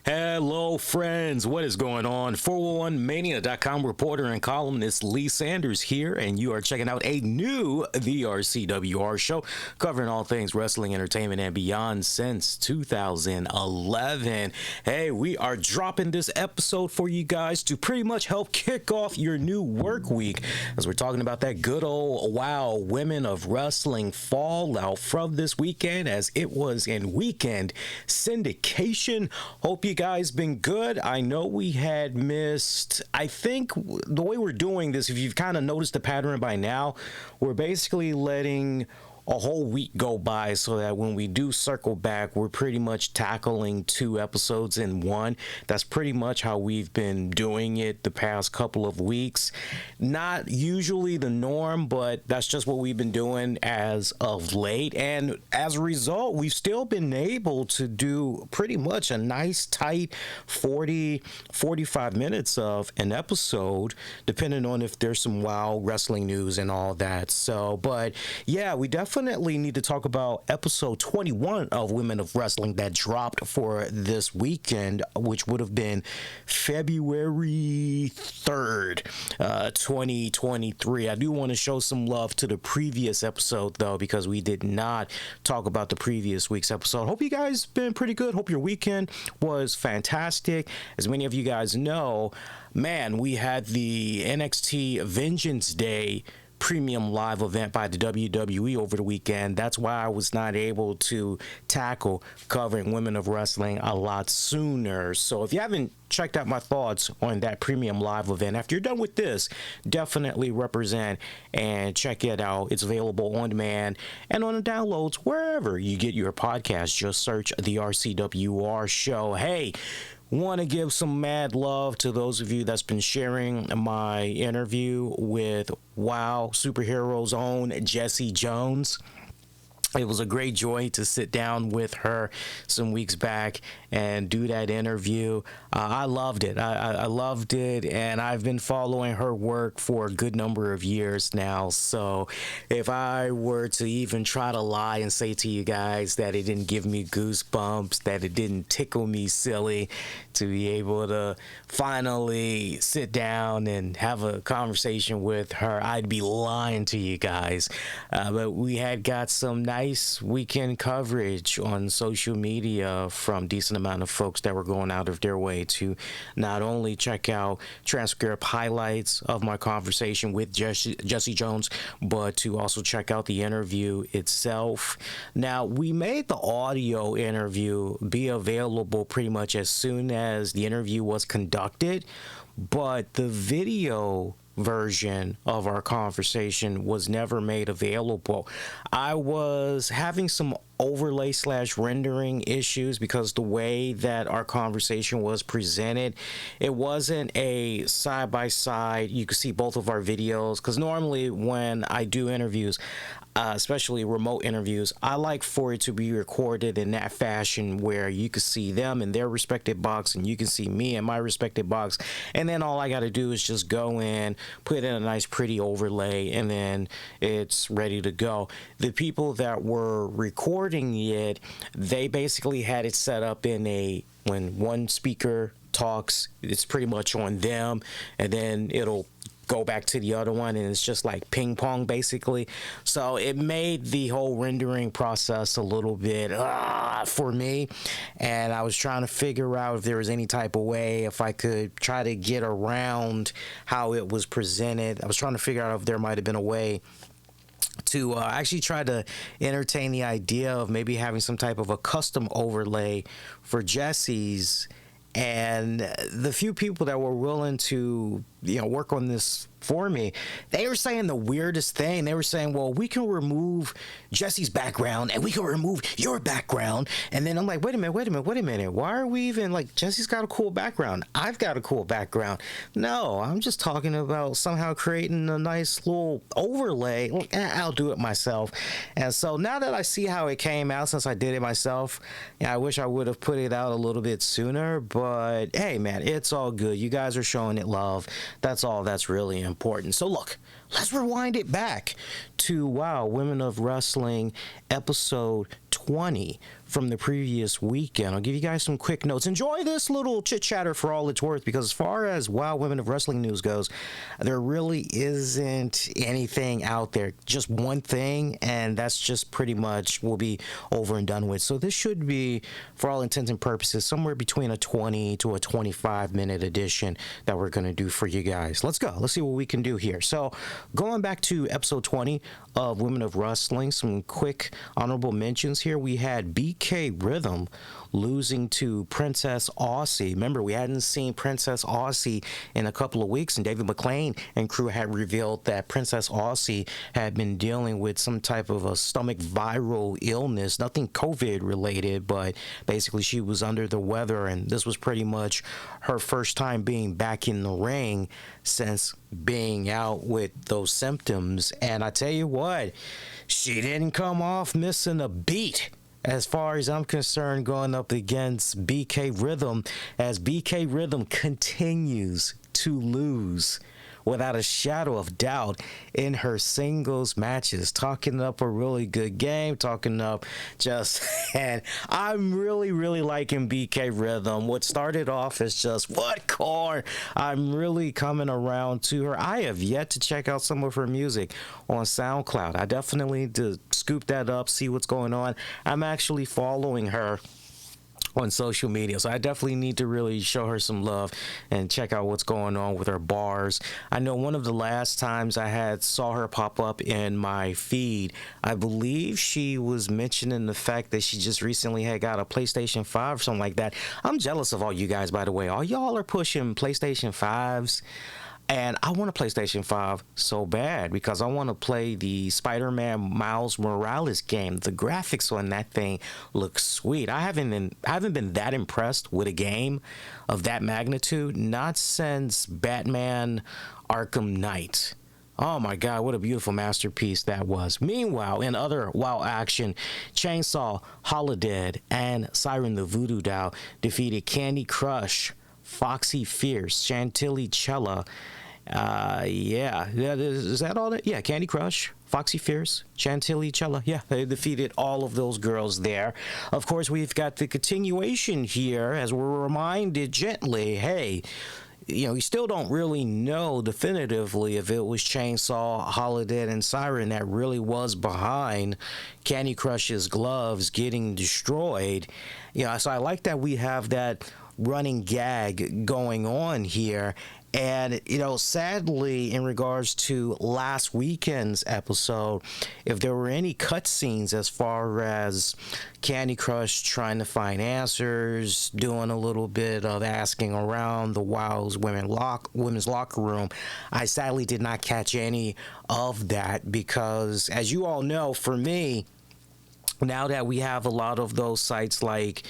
Hello, friends. What is going on? 411mania.com reporter and columnist Lee Sanders here, and you are checking out a new VRCWR show covering all things wrestling, entertainment, and beyond since 2011. Hey, we are dropping this episode for you guys to pretty much help kick off your new work week as we're talking about that good old wow Women of Wrestling fallout from this weekend as it was in weekend syndication. Hope you guys been good. I know we had missed, I think the way we're doing this, if you've kind of noticed the pattern by now, we're basically letting a whole week go by so that when we do circle back, we're pretty much tackling 2 episodes in one. That's pretty much how we've been doing it the past couple of weeks. Not usually the norm, but that's just what we've been doing as of late. And as a result, we've still been able to do pretty much a nice tight 45 minutes of an episode, depending on if there's some wild wrestling news and all that. So, but yeah, we definitely need to talk about episode 21 of Women of Wrestling that dropped for this weekend, which would have been February 3rd, 2023. I do want to show some love to the previous episode, though, because we did not talk about the previous week's episode. Hope you guys been pretty good. Hope your weekend was fantastic. As many of you guys know, man, we had the NXT Vengeance Day premium live event by the WWE over the weekend. That's why I was not able to tackle covering Women of Wrestling a lot sooner. So if you haven't checked out my thoughts on that premium live event, after you're done with this, definitely represent and check it out. It's available on demand and on the downloads wherever you get your podcast. Just search the RCWR show. Hey, want to give some mad love to those of you that's been sharing my interview with WoW Superheroes' own Jessie Jones. It was a great joy to sit down with her some weeks back and do that interview. I loved it. I loved it, and I've been following her work for a good number of years now. So if I were to even try to lie and say to you guys that it didn't give me goosebumps, that it didn't tickle me silly to be able to finally sit down and have a conversation with her, I'd be lying to you guys. But we had got some nice weekend coverage on social media from decent amount of folks that were going out of their way to not only check out transcript highlights of my conversation with Jessie Jones, but to also check out the interview itself. Now, we made the audio interview be available pretty much as soon as the interview was conducted, but the video version of our conversation was never made available. I was having some overlay / rendering issues because the way that our conversation was presented, it wasn't a side by side. You could see both of our videos, because normally when I do interviews, especially remote interviews, I like for it to be recorded in that fashion where you can see them in their respective box and you can see me in my respective box, and then all I got to do is just go in, put in a nice pretty overlay, and then it's ready to go. The people that were recording it, they basically had it set up in a, when one speaker talks, it's pretty much on them, and then it'll go back to the other one, and it's just like ping pong basically. So it made the whole rendering process a little bit for me, and I was trying to figure out if there was any type of way if I could try to get around how it was presented. I was trying to figure out if there might have been a way to actually try to entertain the idea of maybe having some type of a custom overlay for Jessie's. And the few people that were willing to, work on this for me, they were saying the weirdest thing. They were saying, well, we can remove Jessie's background and we can remove your background. And then I'm like, wait a minute. Why are we even, like, Jessie's got a cool background. I've got a cool background. No, I'm just talking about somehow creating a nice little overlay. I'll do it myself. And so now that I see how it came out, since I did it myself, I wish I would have put it out a little bit sooner. But hey, man, it's all good. You guys are showing it love. That's all that's really important. So look, let's rewind it back to Women of Wrestling episode 20 from the previous weekend. I'll give you guys some quick notes. Enjoy this little chit chatter for all it's worth, because as far as Wow Women of Wrestling news goes, there really isn't anything out there. Just one thing, and that's just pretty much will be over and done with. So this should be, for all intents and purposes, somewhere between a 20 to a 25-minute edition that we're going to do for you guys. Let's go. Let's see what we can do here. So going back to episode 20 of Women of Wrestling, some quick honorable mentions here. We had BK Rhythm losing to Princess Aussie. Remember, we hadn't seen Princess Aussie in a couple of weeks, and David McLean and crew had revealed that Princess Aussie had been dealing with some type of a stomach viral illness, nothing COVID related, but basically she was under the weather, and this was pretty much her first time being back in the ring since being out with those symptoms. And I tell you what, she didn't come off missing a beat, as far as I'm concerned, going up against BK Rhythm, as BK Rhythm continues to lose without a shadow of doubt in her singles matches, talking up a really good game, talking up just, and I'm really liking BK Rhythm. What started off as just, what corn? I'm really coming around to her. I have yet to check out some of her music on SoundCloud. I definitely need to scoop that up, see what's going on. I'm actually following her on social media, so I definitely need to really show her some love and check out what's going on with her bars. I know one of the last times I had saw her pop up in my feed, I believe she was mentioning the fact that she just recently had got a PlayStation 5 or something like that. I'm jealous of all you guys, by the way. All y'all are pushing PlayStation 5s. And I want a PlayStation 5 so bad, because I want to play the Spider-Man Miles Morales game. The graphics on that thing look sweet. I haven't been that impressed with a game of that magnitude, not since Batman Arkham Knight. Oh my God, what a beautiful masterpiece that was. Meanwhile, in other WoW action, Chainsaw, Holodead, and Siren the Voodoo Doll defeated Candy Crush, Foxy Fierce, Chantilly Cella. Is that all that? Yeah, Candy Crush, Foxy Fierce, Chantilly Cella. Yeah, they defeated all of those girls there. Of course, we've got the continuation here, as we're reminded gently, hey, you know, you still don't really know definitively if it was Chainsaw, Holodead, and Siren that really was behind Candy Crush's gloves getting destroyed. You know, so I like that we have that running gag going on here. And, you know, sadly, in regards to last weekend's episode, if there were any cutscenes as far as Candy Crush trying to find answers, doing a little bit of asking around the WoW's women's locker room, I sadly did not catch any of that, because, as you all know, for me, now that we have a lot of those sites like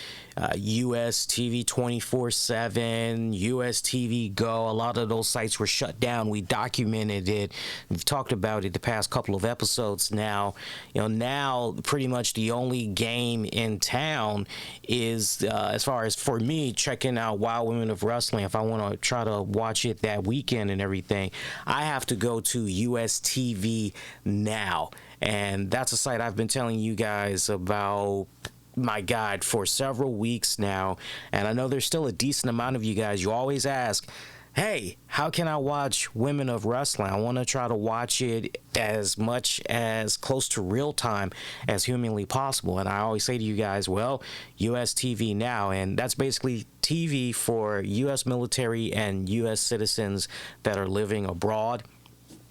US TV 24/7, US TV Go, a lot of those sites were shut down. We documented it. We've talked about it the past couple of episodes now. You know, now pretty much the only game in town is, as far as for me, checking out WoW Women of Wrestling. If I want to try to watch it that weekend and everything, I have to go to US TV Now. And that's a site I've been telling you guys about, my God, for several weeks now. And I know there's still a decent amount of you guys. You always ask, hey, how can I watch Women of Wrestling? I want to try to watch it as much as close to real time as humanly possible. And I always say to you guys, well, US TV Now. And that's basically TV for US military and US citizens that are living abroad.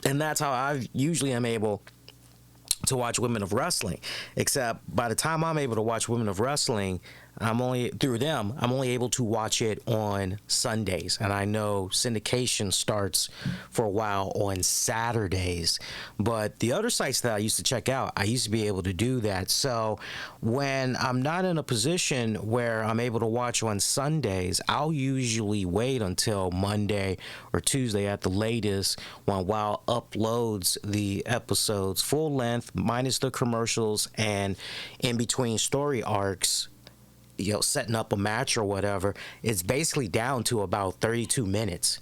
And that's how I usually am able to watch Women of Wrestling, except by the time I'm able to watch Women of Wrestling, I'm only able to watch it on Sundays. And I know syndication starts for a while on Saturdays, but the other sites that I used to check out, I used to be able to do that. So when I'm not in a position where I'm able to watch on Sundays, I'll usually wait until Monday or Tuesday at the latest when WoW uploads the episodes full length, minus the commercials and in between story arcs, you know, setting up a match or whatever. It's basically down to about 32 minutes.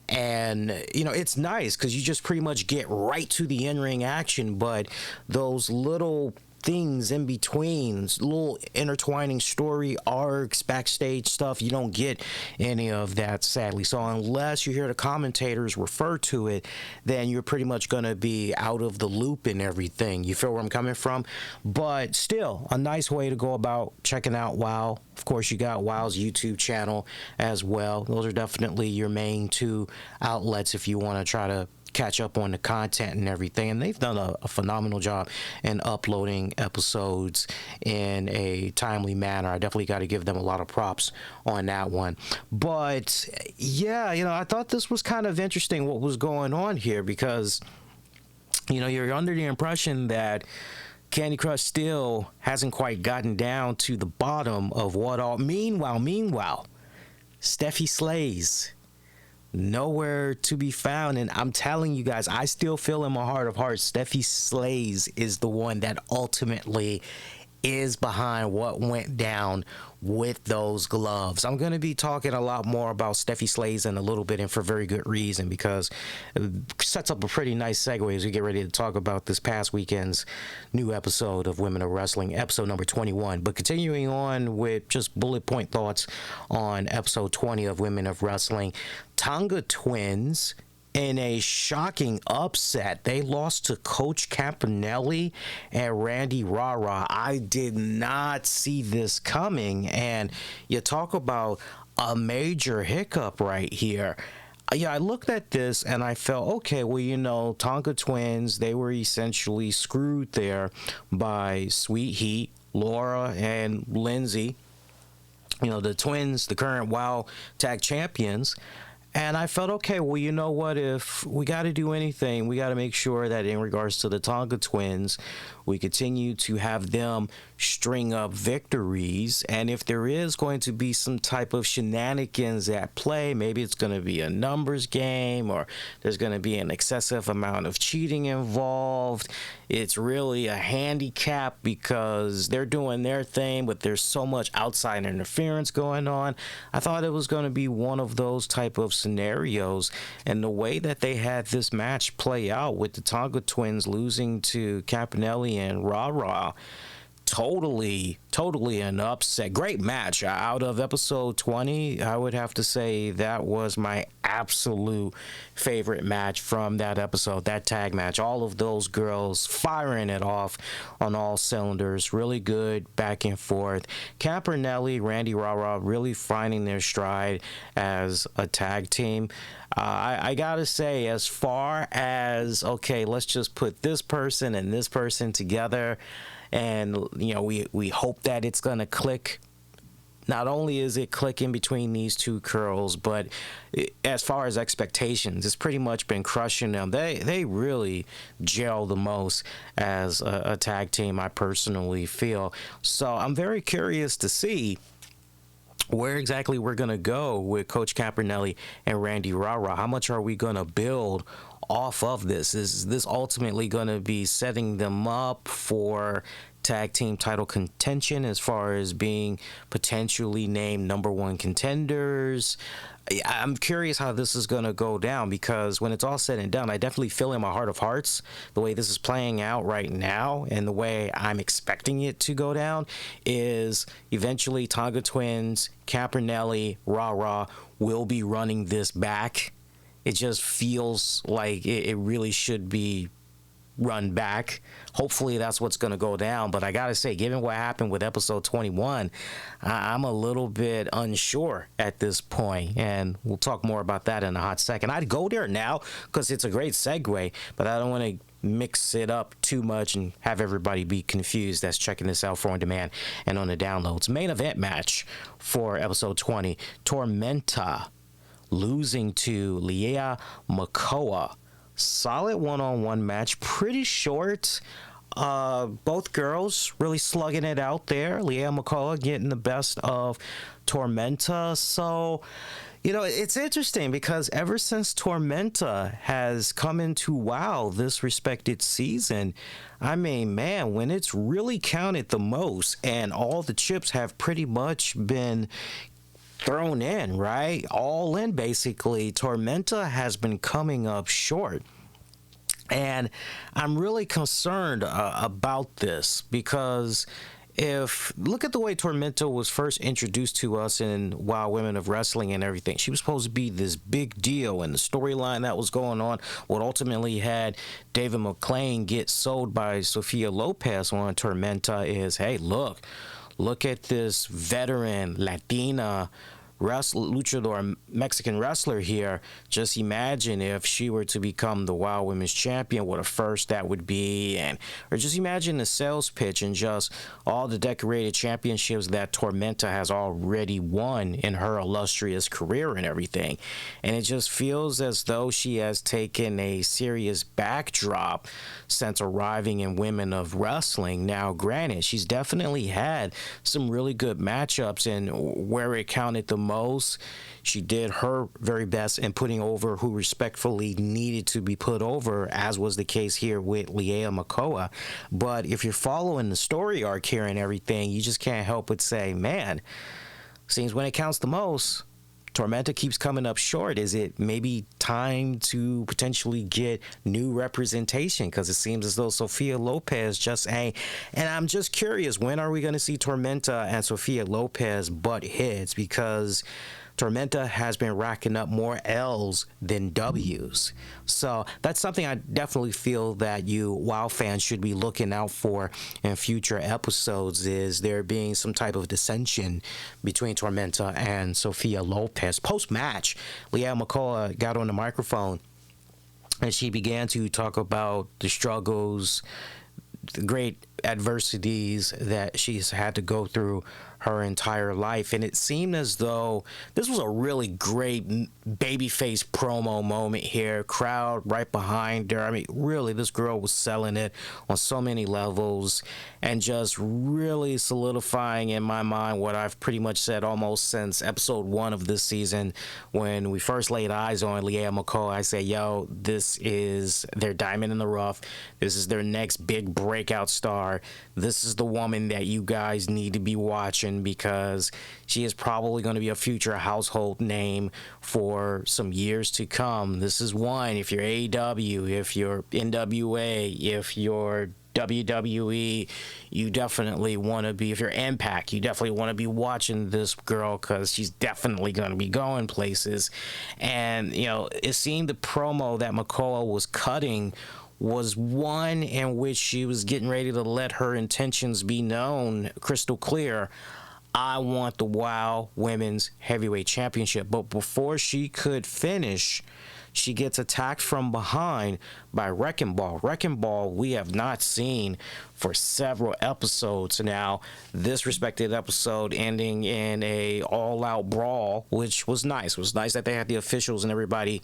And, you know, it's nice because you just pretty much get right to the in-ring action, but those little things in between, little intertwining story arcs, backstage stuff. You don't get any of that, sadly. So unless you hear the commentators refer to it, then you're pretty much going to be out of the loop and everything. You feel where I'm coming from? But still, a nice way to go about checking out WoW. Of course, you got WoW's YouTube channel as well. Those are definitely your main two outlets if you want to try to catch up on the content and everything. And they've done a phenomenal job in uploading episodes in a timely manner. I definitely got to give them a lot of props on that one. But yeah, I thought this was kind of interesting what was going on here, because you're under the impression that Candy Crush still hasn't quite gotten down to the bottom of what all. Meanwhile, Steffi Slays, nowhere to be found. And I'm telling you guys, I still feel in my heart of hearts, Steffi Slays is the one that ultimately is behind what went down with those gloves. I'm going to be talking a lot more about Steffi Slays in a little bit, and for very good reason, because it sets up a pretty nice segue as we get ready to talk about this past weekend's new episode of Women of Wrestling, episode number 21. But continuing on with just bullet point thoughts on episode 20 of Women of Wrestling, Tonga Twins, in a shocking upset, they lost to Coach Campanelli and Randy Rara. I did not see this coming, and you talk about a major hiccup right here. Yeah, I looked at this and I felt, okay, well, Tonga Twins, they were essentially screwed there by Sweet Heat, Laura, and Lindsay. The Twins, the current WoW Tag Champions. And I felt, okay, well, you know what? If we got to do anything, we got to make sure that in regards to the Tonga Twins, we continue to have them string up victories. And if there is going to be some type of shenanigans at play, maybe it's going to be a numbers game, or there's going to be an excessive amount of cheating involved. It's really a handicap because they're doing their thing, but there's so much outside interference going on. I thought it was going to be one of those type of scenarios, and the way that they had this match play out with the Tonga Twins losing to Campanelli and Rara, totally an upset. Great match. Out of episode 20, I would have to say that was my absolute favorite match from that episode, that tag match. All of those girls firing it off on all cylinders. Really good back and forth. Campanelli, Randy Rara really finding their stride as a tag team. I gotta say, as far as, okay, let's just put this person and this person together, and we hope that it's gonna click. Not only is it clicking between these two girls, but as far as expectations, it's pretty much been crushing them. They really gel the most as a tag team, I personally feel. So I'm very curious to see where exactly we're going to go with Coach Campanelli and Randy Rara. How much are we going to build off of this? Is this ultimately going to be setting them up for tag team title contention as far as being potentially named number one contenders? I'm curious how this is going to go down, because when it's all said and done, I definitely feel in my heart of hearts the way this is playing out right now and the way I'm expecting it to go down is eventually Tonga Twins, Campanelli, Rara will be running this back. It just feels like it really should be run back. Hopefully that's what's going to go down. But I got to say, given what happened with episode 21, I'm a little bit unsure at this point. And we'll talk more about that in a hot second. I'd go there now because it's a great segue, but I don't want to mix it up too much and have everybody be confused that's checking this out for on demand and on the downloads. Main event match for episode 20, Tormenta losing to Leah Makoa. Solid one-on-one match, pretty short. Both girls really slugging it out there. Leah Makoa getting the best of Tormenta. So, it's interesting because ever since Tormenta has come into WoW this respected season, I mean, man, when it's really counted the most and all the chips have pretty much been thrown in, right? All in, basically. Tormenta has been coming up short. And I'm really concerned about this because if look at the way Tormenta was first introduced to us in Wild Women of Wrestling and everything. She was supposed to be this big deal, and the storyline that was going on, what ultimately had David McClain get sold by Sophia Lopez on Tormenta is, hey, look at this veteran Latina luchador Mexican wrestler here. Just imagine if she were to become the Wild Women's Champion, what a first that would be. Or just imagine the sales pitch and just all the decorated championships that Tormenta has already won in her illustrious career and everything. And it just feels as though she has taken a serious backdrop since arriving in Women of Wrestling. Now, granted, she's definitely had some really good matchups, and where it counted the most, she did her very best in putting over who respectfully needed to be put over, as was the case here with Leah Makoa. But if you're following the story arc here and everything, you just can't help but say, man, seems when it counts the most, Tormenta keeps coming up short. Is it maybe time to potentially get new representation? Because it seems as though Sophia Lopez just ain't. And I'm just curious, when are we going to see Tormenta and Sophia Lopez butt heads? Because Tormenta has been racking up more L's than W's. So that's something I definitely feel that you WoW fans should be looking out for in future episodes, is there being some type of dissension between Tormenta and Sophia Lopez. Post-match, Leah McCullough got on the microphone and she began to talk about the struggles, the great adversities that she's had to go through her entire life. And it seemed as though this was a really great babyface promo moment here. Crowd right behind her. I mean, really, this girl was selling it on so many levels and just really solidifying in my mind what I've pretty much said almost since episode 1 of this season. When we first laid eyes on Leah McCall, I said, yo, this is their diamond in the rough. This is their next big breakout star. This is the woman that you guys need to be watching, because she is probably going to be a future household name for some years to come. This is one, if you're AEW, if you're NWA, if you're WWE, you definitely want to be, if you're Impact, you definitely want to be watching this girl, because she's definitely going to be going places. And, you know, it seemed the promo that McCullough was cutting was one in which she was getting ready to let her intentions be known crystal clear. I want the WoW Women's Heavyweight Championship. But before she could finish, she gets attacked from behind by Wrecking Ball. Wrecking Ball we have not seen for several episodes now. This respected episode ending in a all-out brawl, which was nice. It was nice that they had the officials and everybody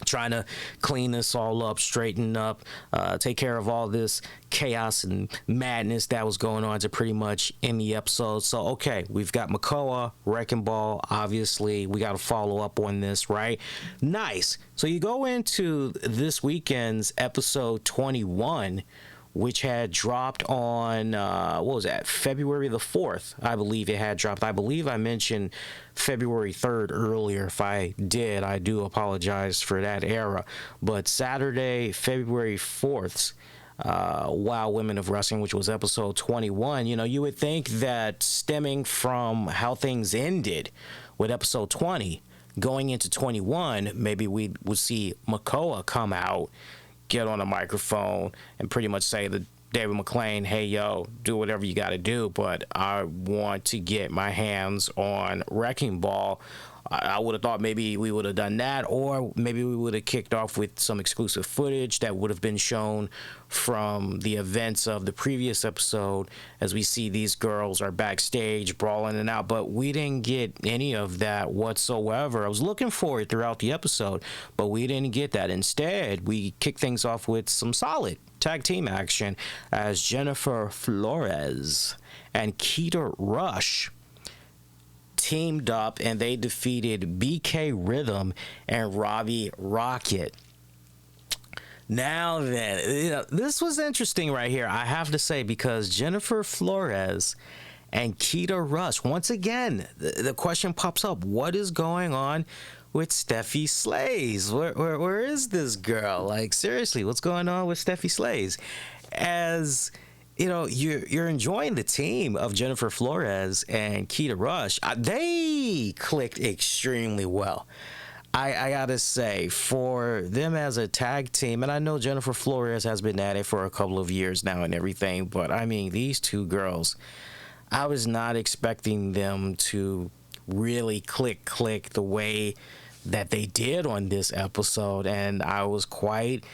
trying to clean this all up, straighten up, take care of all this chaos and madness that was going on to pretty much end the episode. So, okay, we've got Makoa, Wrecking Ball. Obviously, we got to follow up on this, right? Nice. So you go into this weekend's episode 21, which had dropped on, what was that, February the 4th, I believe it had dropped. I believe I mentioned February 3rd earlier. If I did, I do apologize for that error. But Saturday, February 4th, WoW Women of Wrestling, which was episode 21, you know, you would think that stemming from how things ended with episode 20, going into 21, maybe we would see Makoa come out, get on a microphone, and pretty much say to David McClain, hey, yo, do whatever you got to do, but I want to get my hands on Wrecking Ball. I would have thought maybe we would have done that, or maybe we would have kicked off with some exclusive footage that would have been shown from the events of the previous episode, as we see these girls are backstage brawling and out. But we didn't get any of that whatsoever. I was looking for it throughout the episode, but we didn't get that. Instead, we kicked things off with some solid tag team action as Jennifer Flores and Keita Rush teamed up and they defeated BK Rhythm and Robbie Rocket. Now then, you know, this was interesting right here, I have to say, because Jennifer Flores and Keita Rush, once again, the question pops up, what is going on with Steffi Slays. Where is this girl? Like, seriously, what's going on with Steffi Slays? As you know, you're enjoying the team of Jennifer Flores and Keita Rush. They clicked extremely well. I gotta say, for them as a tag team, and I know Jennifer Flores has been at it for a couple of years now and everything, but I mean, these two girls, I was not expecting them to really click the way that they did on this episode, and I was quite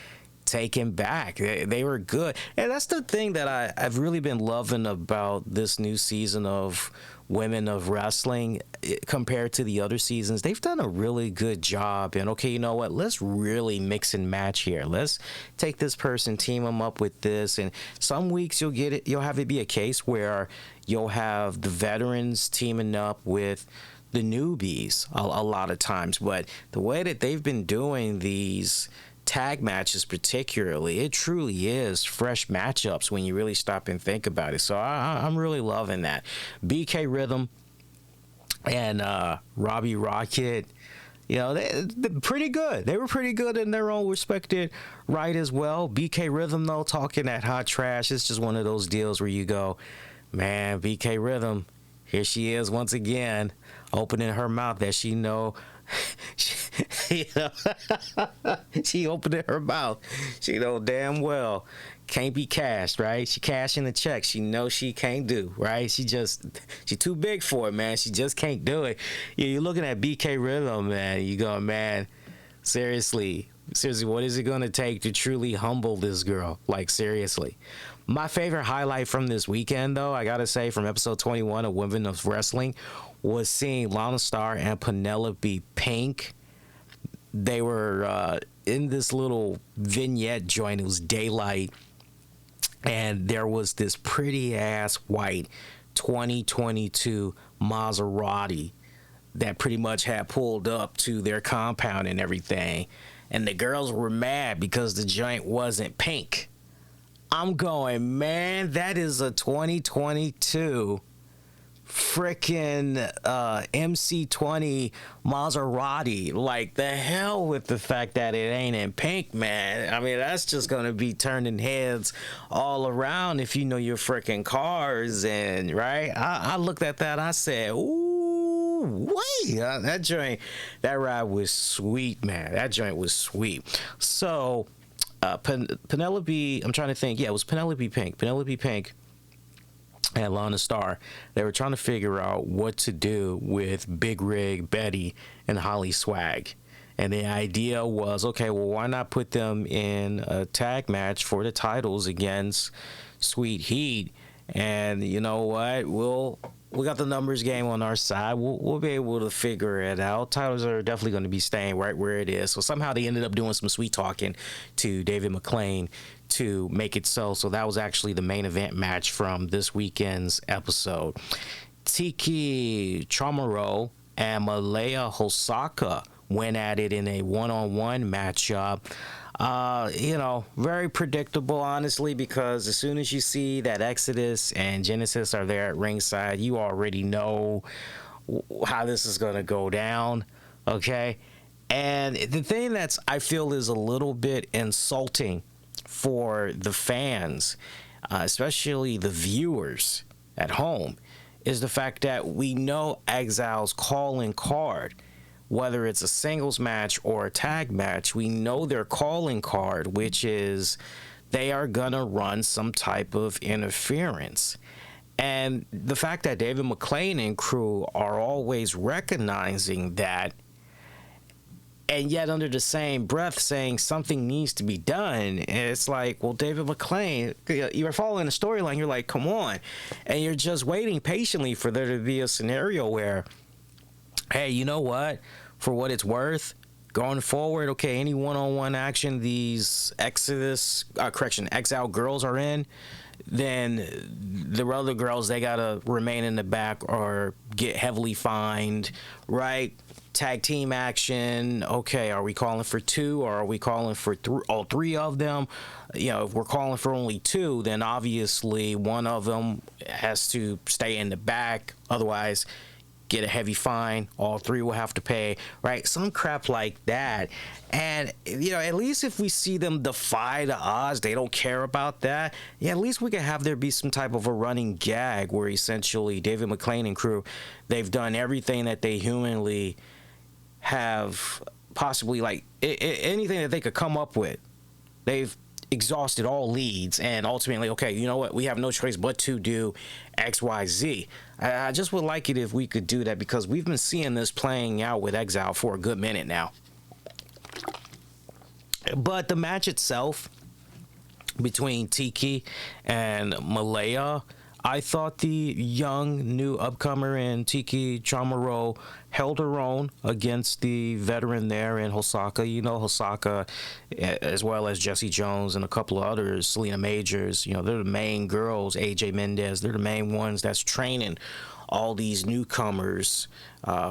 taken back. They were good, and that's the thing that I've really been loving about this new season of Women of Wrestling compared to the other seasons. They've done a really good job, and okay, you know what, let's really mix and match here. Let's take this person, team them up with this, and some weeks you'll have it be a case where you'll have the veterans teaming up with the newbies a lot of times. But the way that they've been doing these tag matches, particularly, it truly is fresh matchups when you really stop and think about it. So I'm really loving that. BK Rhythm and Robbie Rocket, you know, they're pretty good. They were pretty good in their own respected right as well. BK Rhythm, though, talking that hot trash, it's just one of those deals where you go, man, BK Rhythm, here she is once again, opening her mouth that she know. She opened her mouth. She know damn well can't be cashed, right? She cashing the check. She knows she can't do, right? She too big for it, man. She just can't do it. You're looking at BK Rhythm, man. You go, man, seriously, what is it going to take to truly humble this girl? Like, seriously. My favorite highlight from this weekend, though, I got to say, from episode 21 of Women of Wrestling, was seeing Lana Starr and Penelope Pink. They were in this little vignette joint. It was daylight, and there was this pretty-ass white 2022 Maserati that pretty much had pulled up to their compound and everything. And the girls were mad because the joint wasn't pink. I'm going, man, that is a 2022 freaking MC20 Maserati. Like, the hell with the fact that it ain't in pink, man. I mean, that's just gonna be turning heads all around if you know your freaking cars. And right, I looked at that, I said, ooh, wait, that ride was sweet, man. That joint was sweet. So Penelope, I'm trying to think, yeah, it was Penelope Pink and Lana Starr. They were trying to figure out what to do with Big Rig Betty and Holly Swag. And the idea was, okay, well, why not put them in a tag match for the titles against Sweet Heat? And you know what? We got the numbers game on our side. We'll be able to figure it out. Titles are definitely going to be staying right where it is. So somehow they ended up doing some sweet talking to David McLean to make it so. So that was actually the main event match from this weekend's episode. Tiki Chamorro and Malaya Hosaka went at it in a one-on-one matchup. Very predictable, honestly, because as soon as you see that Exodus and Genesis are there at ringside, you already know how this is going to go down, okay? And the thing that's, I feel, is a little bit insulting for the fans, especially the viewers at home, is the fact that we know Exile's calling card. Whether it's a singles match or a tag match, we know their calling card, which is they are going to run some type of interference. And the fact that David McLean and crew are always recognizing that, and yet under the same breath saying something needs to be done, and it's like, well, David McLean, you're following the storyline, you're like, come on. And you're just waiting patiently for there to be a scenario where, hey, you know what? For what it's worth, going forward, okay, any one-on-one action these Exile girls are in, then the other girls, they gotta remain in the back or get heavily fined, right? Tag team action, okay, are we calling for two or are we calling for all three of them? If we're calling for only two, then obviously one of them has to stay in the back, otherwise get a heavy fine. All three will have to pay, right? Some crap like that. And, at least if we see them defy the odds, they don't care about that. Yeah, at least we can have there be some type of a running gag where essentially David McClain and crew, they've done everything that they humanly have possibly, like, anything that they could come up with. They've exhausted all leads, and ultimately, okay, you know what, we have no choice but to do XYZ. I just would like it if we could do that, because we've been seeing this playing out with Exile for a good minute now. But the match itself between Tiki and Malaya, I thought the young new upcomer in Tiki Chamorro held her own against the veteran there in Hosaka. Hosaka, as well as Jessie Jones and a couple of others, Selena Majors, they're the main girls, AJ Mendez, they're the main ones that's training all these newcomers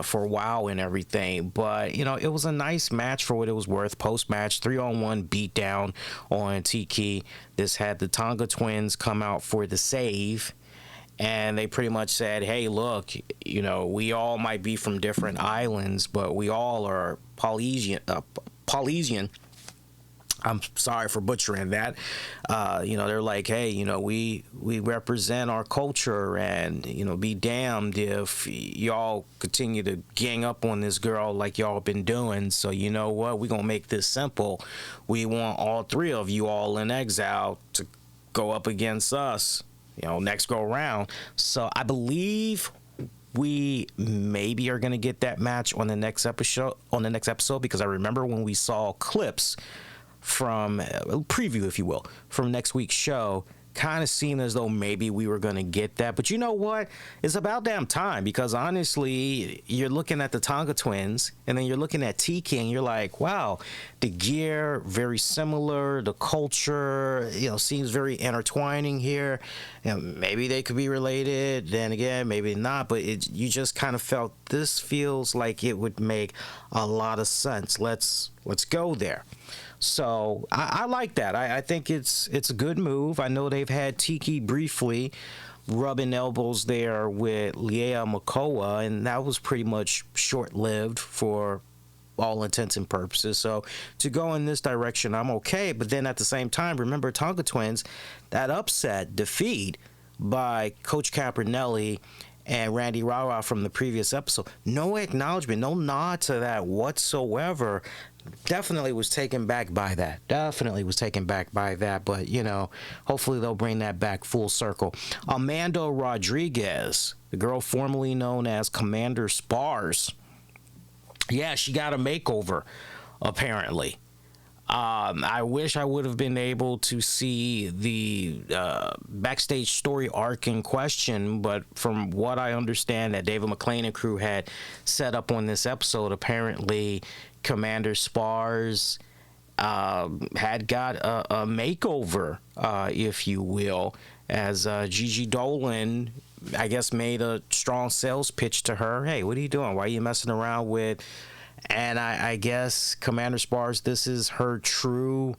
for WoW and everything. But, it was a nice match for what it was worth. Post-match, 3-on-1 beatdown on Tiki. This had the Tonga twins come out for the save. And they pretty much said, hey, look, we all might be from different islands, but we all are Polynesian. I'm sorry for butchering that. They're like, hey, we represent our culture, and, be damned if y'all continue to gang up on this girl like y'all been doing. So you know what? We're going to make this simple. We want all three of you all in exile to go up against us, next go around. So I believe we maybe are going to get that match on the next episode, because I remember when we saw clips from a preview, if you will, from next week's show, kind of seemed as though maybe we were going to get that. But you know what? It's about damn time, because honestly, you're looking at the Tonga twins, and then you're looking at Tiki, and you're like, wow, the gear, very similar. The culture, seems very intertwining here. Maybe they could be related. Then again, maybe not. But you just kind of felt this feels like it would make a lot of sense. Let's go there. So I like that. I think it's a good move. I know they've had Tiki briefly rubbing elbows there with Leia Makoa, and that was pretty much short-lived for all intents and purposes. So to go in this direction, I'm okay. But then at the same time, remember Tonga Twins, that upset defeat by Coach Capernelli and Randy Rawa from the previous episode. No acknowledgement, no nod to that whatsoever. Definitely was taken back by that. But, hopefully they'll bring that back full circle. Amanda Rodriguez, the girl formerly known as Commander Spars. Yeah, she got a makeover, apparently. I wish I would have been able to see the backstage story arc in question, but from what I understand that David McClain and crew had set up on this episode, apparently Commander Spars had got a makeover, if you will, as Gigi Dolan, I guess, made a strong sales pitch to her. Hey, what are you doing? Why are you messing around with... And I guess Commander Spars, this is her true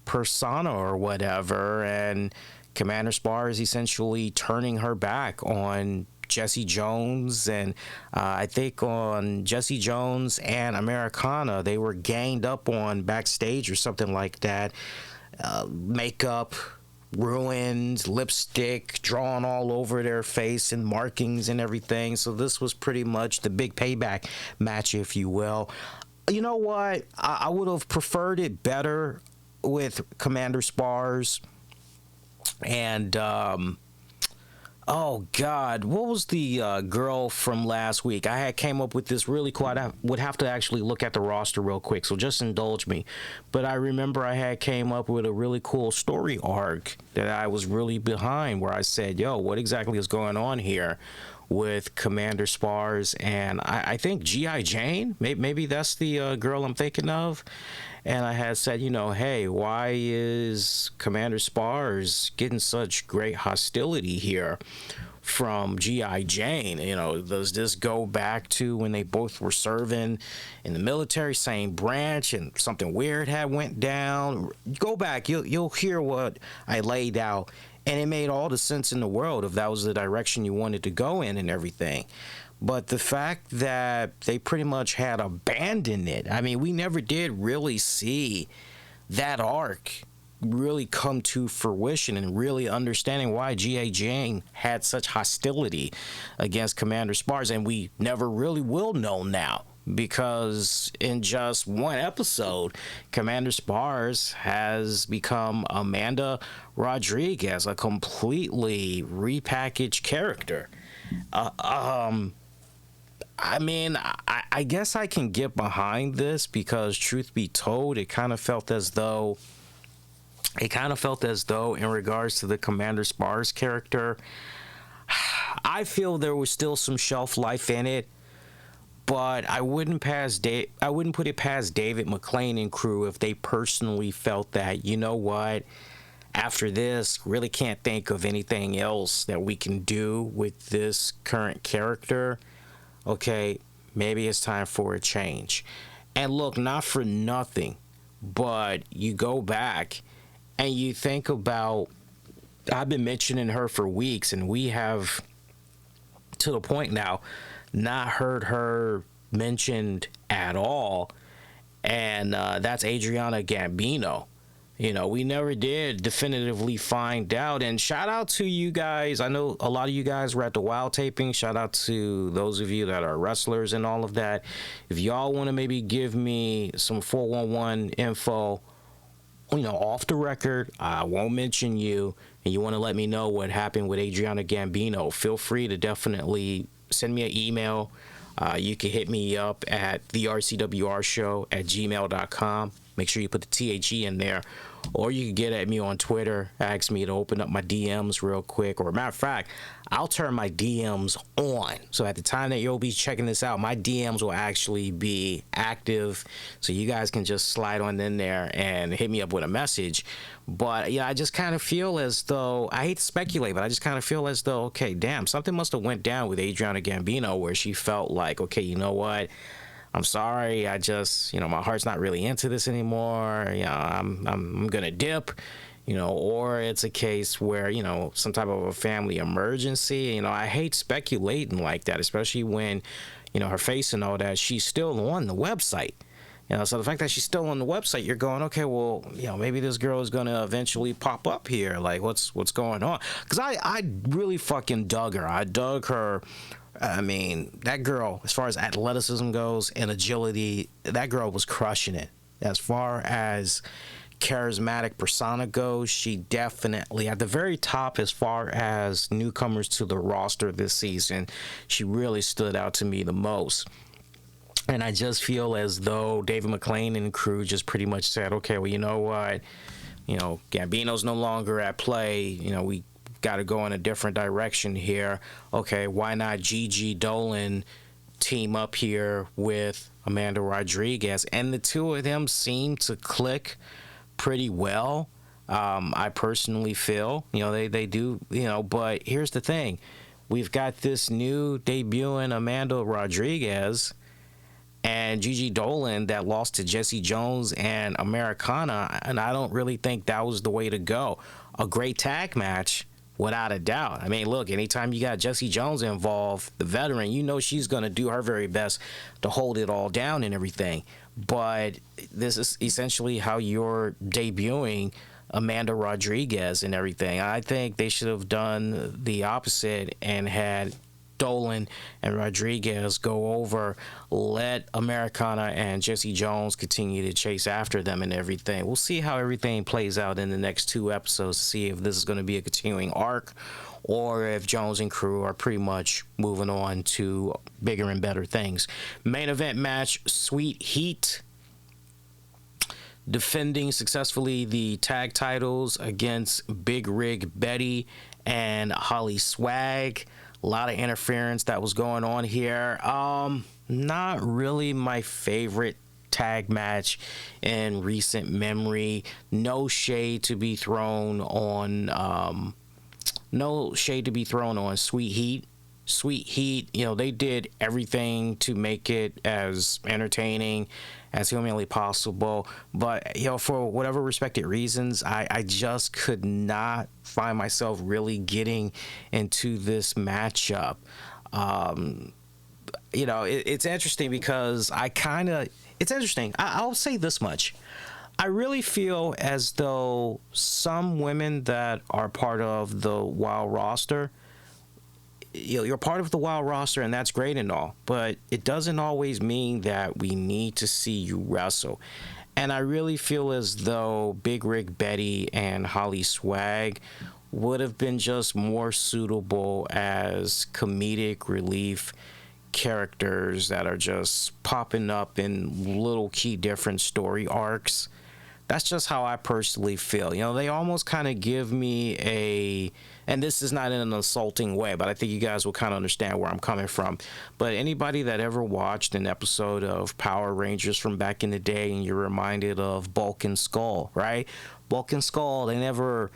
persona or whatever. And Commander Spars essentially turning her back on Jessie Jones. And I think on Jessie Jones and Americana, they were ganged up on backstage or something like that. Makeup ruined, lipstick drawn all over their face and markings and everything. So this was pretty much the big payback match, if you will. You know what? I would have preferred it better with Commander Spars and oh God, what was the girl from last week? I had came up with this really cool. I would have to actually look at the roster real quick, so just indulge me. But I remember I had came up with a really cool story arc that I was really behind, where I said, yo, what exactly is going on here with Commander Spars? And I think G.I. Jane, maybe that's the girl I'm thinking of. And I had said, hey, why is Commander Spars getting such great hostility here from G.I. Jane? Does this go back to when they both were serving in the military, same branch, and something weird had went down? Go back, you'll hear what I laid out, and it made all the sense in the world if that was the direction you wanted to go in and everything. But the fact that they pretty much had abandoned it, I mean, we never did really see that arc really come to fruition and really understanding why G.A. Jane had such hostility against Commander Spars. And we never really will know now, because in just one episode, Commander Spars has become Amanda Rodriguez, a completely repackaged character. I mean, I guess I can get behind this because, truth be told, it kind of felt as though, in regards to the Commander Spars character, I feel there was still some shelf life in it. But I wouldn't put it past David McClain and crew if they personally felt that, you know what, after this, really can't think of anything else that we can do with this current character. Okay, maybe it's time for a change. And look, not for nothing, but you go back and you think about, I've been mentioning her for weeks, and we have, to the point now, not heard her mentioned at all, and that's Adriana Gambino. You know, we never did definitively find out. And shout out to you guys. I know a lot of you guys were at the Wild taping. Shout out to those of you that are wrestlers and all of that. If y'all want to maybe give me some 411 info, you know, off the record, I won't mention you, and you want to let me know what happened with Adriana Gambino, feel free to definitely send me an email. You can hit me up at thercwrshow@gmail.com. Make sure you put the THE in there. Or you can get at me on Twitter, ask me to open up my DMs real quick. Or, matter of fact, I'll turn my DMs on. So at the time that you'll be checking this out, my DMs will actually be active. So you guys can just slide on in there and hit me up with a message. But, yeah, I just kind of feel as though, I hate to speculate, but I just kind of feel as though, okay, damn, something must have went down with Adriana Gambino where she felt like, okay, you know what? I'm sorry, I just, you know, my heart's not really into this anymore. You know, I'm gonna dip, you know, or it's a case where, you know, some type of a family emergency. You know, I hate speculating like that, especially when, you know, her face and all that, she's still on the website. You know, so the fact that she's still on the website, you're going, okay, well, you know, maybe this girl is gonna eventually pop up here. Like, what's going on? Because I really fucking dug her. I dug her. I mean, that girl, as far as athleticism goes and agility, that girl was crushing it. As far as charismatic persona goes, she definitely at the very top. As far as newcomers to the roster this season, she really stood out to me the most. And I just feel as though David McClain and crew just pretty much said, okay, well, you know what, you know, Gambino's no longer at play. You know, we got to go in a different direction here. Okay, why not Gigi Dolan team up here with Amanda Rodriguez? And the two of them seem to click pretty well. I personally feel, you know, they do, you know, but here's the thing. We've got this new debuting Amanda Rodriguez and Gigi Dolan that lost to Jesse Jones and Americana, and I don't really think that was the way to go. A great tag match, without a doubt. I mean, look, anytime you got Jesse Jones involved, the veteran, you know she's going to do her very best to hold it all down and everything. But this is essentially how you're debuting Amanda Rodriguez and everything. I think they should have done the opposite and had Dolan and Rodriguez go over, let Americana and Jesse Jones continue to chase after them and everything. We'll see how everything plays out in the next 2 episodes to see if this is going to be a continuing arc or if Jones and crew are pretty much moving on to bigger and better things. Main event match, Sweet Heat defending successfully the tag titles against Big Rig Betty and Holly Swag. A lot of interference that was going on here. Not really my favorite tag match in recent memory. No shade to be thrown on Sweet Heat. Sweet Heat, you know, they did everything to make it as entertaining as humanly possible, but, you know, for whatever respected reasons, I just could not find myself really getting into this matchup. it's interesting because it's interesting. I'll say this much. I really feel as though some women that are part of the WoW roster, you're part of the WoW roster, and that's great and all, but it doesn't always mean that we need to see you wrestle. And I really feel as though Big Rig Betty and Holly Swag would have been just more suitable as comedic relief characters that are just popping up in little key different story arcs. That's just how I personally feel. They almost kind of give me and this is not in an insulting way, but I think you guys will kind of understand where I'm coming from. But anybody that ever watched an episode of Power Rangers from back in the day and you're reminded of Bulk and Skull, right? Bulk and Skull, they never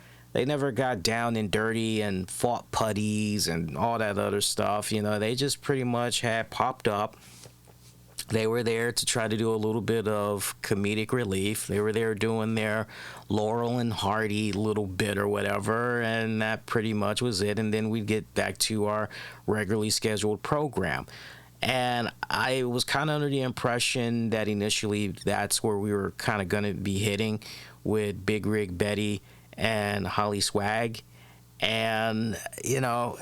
got down and dirty and fought putties and all that other stuff. They just pretty much had popped up. They were there to try to do a little bit of comedic relief. They were there doing their Laurel and Hardy little bit or whatever, and that pretty much was it. And then we'd get back to our regularly scheduled program. And I was kind of under the impression that initially that's where we were kind of going to be hitting with Big Rig Betty and Holly Swag. And, now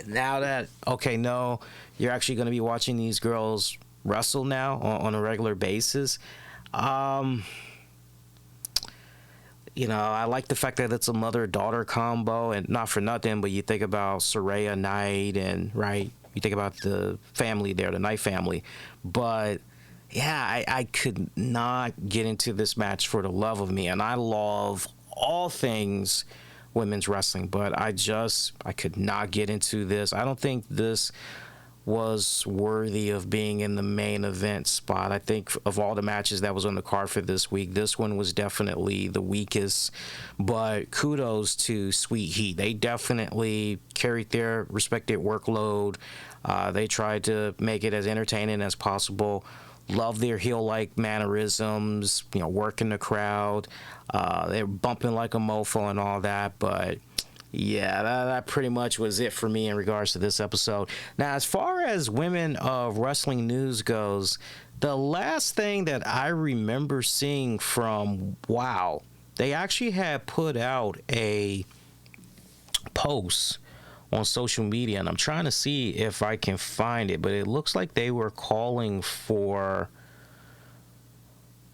that, okay, no, you're actually going to be watching these girls wrestle now on a regular basis. I like the fact that it's a mother-daughter combo, and not for nothing, but you think about Saraya Knight, and right, you think about the family there, the Knight family. But yeah, I could not get into this match for the love of me, and I love all things women's wrestling, but I could not get into this. I don't think this was worthy of being in the main event spot. I think of all the matches that was on the card for this week, this one was definitely the weakest, but kudos to Sweet Heat. They definitely carried their respected workload. They tried to make it as entertaining as possible. Love their heel-like mannerisms, working the crowd. They're bumping like a mofo and all that, but yeah, that pretty much was it for me in regards to this episode. Now, as far as women of wrestling news goes, the last thing that I remember seeing from WoW, they actually had put out a post on social media, and I'm trying to see if I can find it, but it looks like they were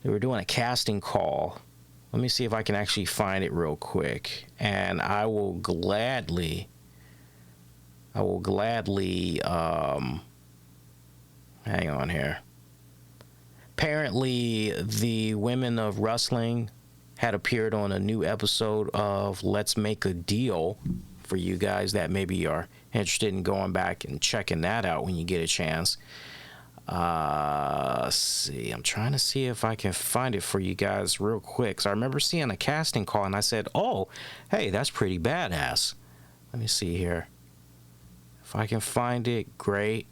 doing a casting call. Let me see if I can actually find it real quick, and I will gladly hang on here. Apparently, the women of wrestling had appeared on a new episode of Let's Make a Deal, for you guys that maybe are interested in going back and checking that out when you get a chance. Let's see. I'm trying to see if I can find it for you guys real quick. So I remember seeing a casting call and I said, oh, hey, that's pretty badass. Let me see here. If I can find it, great.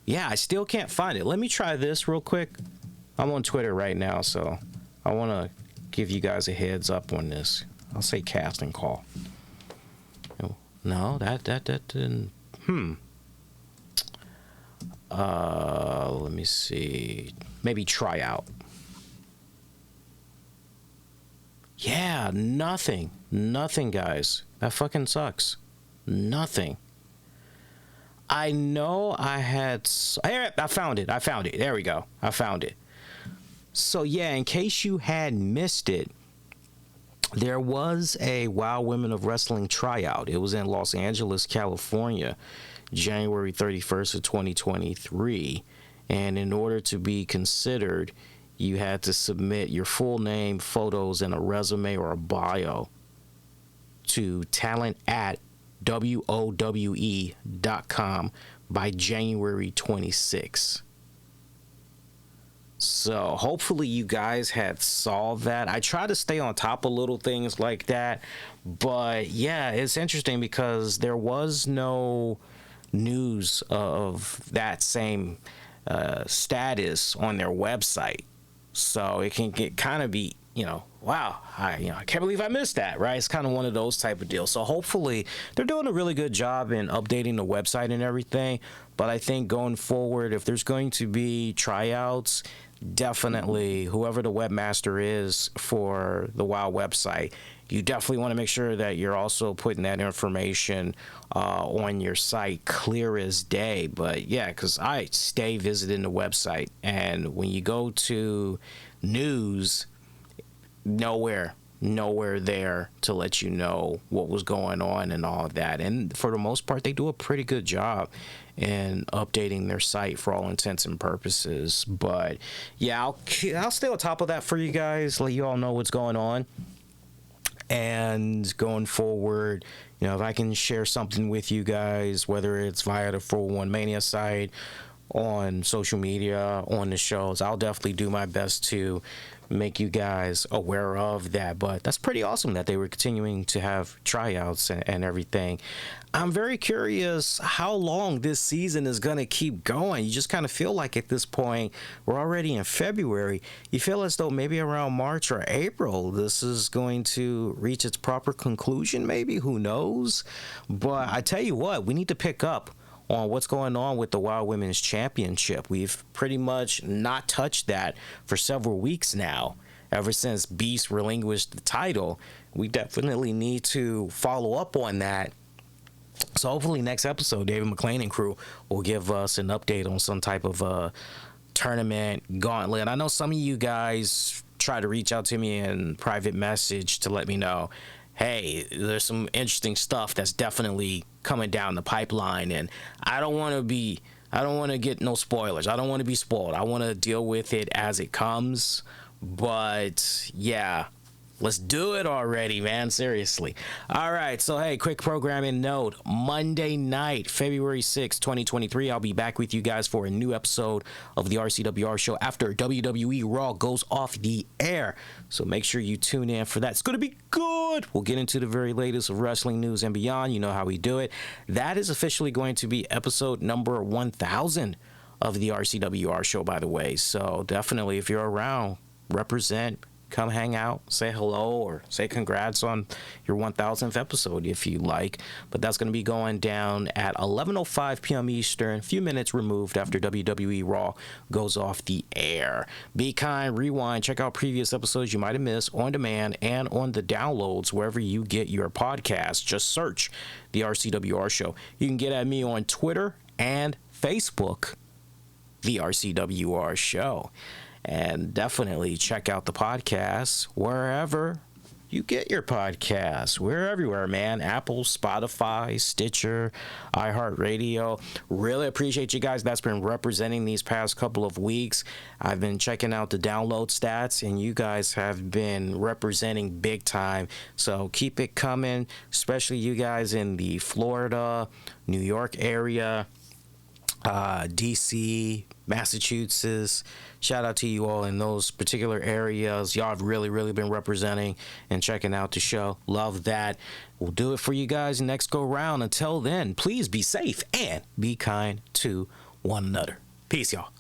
Yeah, I still can't find it. Let me try this real quick. I'm on Twitter right now, so I want to give you guys a heads up on this. I'll say casting call. No, that didn't. Let me see. Maybe try out. Yeah, nothing. Nothing, guys. That fucking sucks. Nothing. I know I had... I found it. There we go. I found it. So, yeah, in case you had missed it, there was a WoW Women of Wrestling tryout. It was in Los Angeles, California, January 31st of 2023. And in order to be considered, you had to submit your full name, photos, and a resume or a bio to talent@WOWE.com by January 26th. So hopefully you guys had saw that. I try to stay on top of little things like that. But yeah, it's interesting because there was no news of that same status on their website. So it can kind of be, wow, I can't believe I missed that, right? It's kind of one of those type of deals. So hopefully they're doing a really good job in updating the website and everything. But I think going forward, if there's going to be tryouts, definitely whoever the webmaster is for the WoW website, you definitely want to make sure that you're also putting that information on your site clear as day. But yeah, because I stay visiting the website, and when you go to news, nowhere there to let you know what was going on and all of that. And for the most part, they do a pretty good job in updating their site for all intents and purposes. But yeah, I'll stay on top of that for you guys, let you all know what's going on. And going forward, if I can share something with you guys, whether it's via the 411 Mania site, on social media, on the shows, I'll definitely do my best to make you guys aware of that. But that's pretty awesome that they were continuing to have tryouts and everything. I'm very curious how long this season is going to keep going. You just kind of feel like at this point, we're already in February. You feel as though maybe around March or April, this is going to reach its proper conclusion, maybe. Who knows? But I tell you what, we need to pick up on what's going on with the WoW Women's Championship. We've pretty much not touched that for several weeks now. Ever since Beast relinquished the title, we definitely need to follow up on that. So hopefully next episode, David McLean and crew will give us an update on some type of tournament gauntlet. I know some of you guys try to reach out to me in private message to let me know, hey, there's some interesting stuff that's definitely coming down the pipeline, and I don't want to get no spoilers. I don't want to be spoiled. I want to deal with it as it comes. But yeah, let's do it already, man. Seriously. All right. So, hey, quick programming note. Monday night, February 6th, 2023, I'll be back with you guys for a new episode of the RCWR show after WWE Raw goes off the air. So make sure you tune in for that. It's going to be good. We'll get into the very latest of wrestling news and beyond. You know how we do it. That is officially going to be episode number 1000 of the RCWR show, by the way. So definitely, if you're around, represent, come hang out, say hello, or say congrats on your 1000th episode if you like. But that's going to be going down at 11:05 p.m. Eastern, a few minutes removed after WWE Raw goes off the air. Be kind, rewind, check out previous episodes you might have missed on demand and on the downloads wherever you get your podcasts. Just search the RCWR show. You can get at me on Twitter and Facebook, the RCWR show. And definitely check out the podcast wherever you get your podcasts. We're everywhere, man. Apple, Spotify, Stitcher, iHeartRadio. Really appreciate you guys that's been representing these past couple of weeks. I've been checking out the download stats, and you guys have been representing big time. So keep it coming, especially you guys in the Florida, New York area, DC, Massachusetts. Shout out to you all in those particular areas. Y'all have really been representing and checking out the show. Love that. We'll do it for you guys next go round. Until then, please be safe and be kind to one another. Peace, y'all.